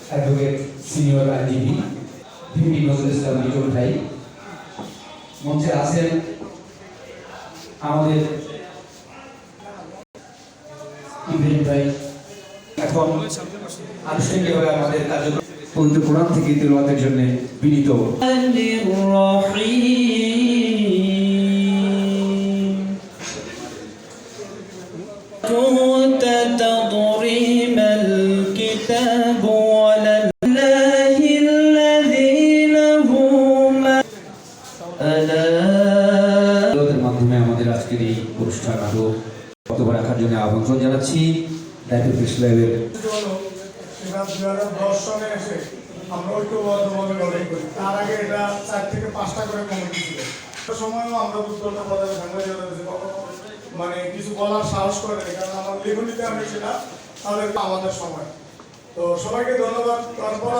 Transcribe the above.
Advocate senior আইনজীবী VP Nazrul Islam Liton ভাই মঞ্চে আছেন। আমাদের ইব্রাহিম ভাই এখন আনুষ্ঠানিকভাবে আমাদের কার্যক্রম পবিত্র কোরআন থেকে তেলাওয়াতের জন্য বিনীত। মাধ্যমে আমাদের আজকের এই অনুষ্ঠান আরো বক্তব্য রাখার জন্য আমন্ত্রণ জানাচ্ছি। দায়িত্ব ইসলামের আমরা ঐক্যবদ্ধভাবে লড়াই করি। তার আগে এটা 4 থেকে 5টা করে কমিটি ছিল। সময়ও আমরা উত্তরটা পদাবে সাংবাদিক মানে কিছু বলার সাহস করে কারণ আমার লেখনীতে আমি সেটা তাদের আমাদের সময়। তো সবাইকে ধন্যবাদ। তারপর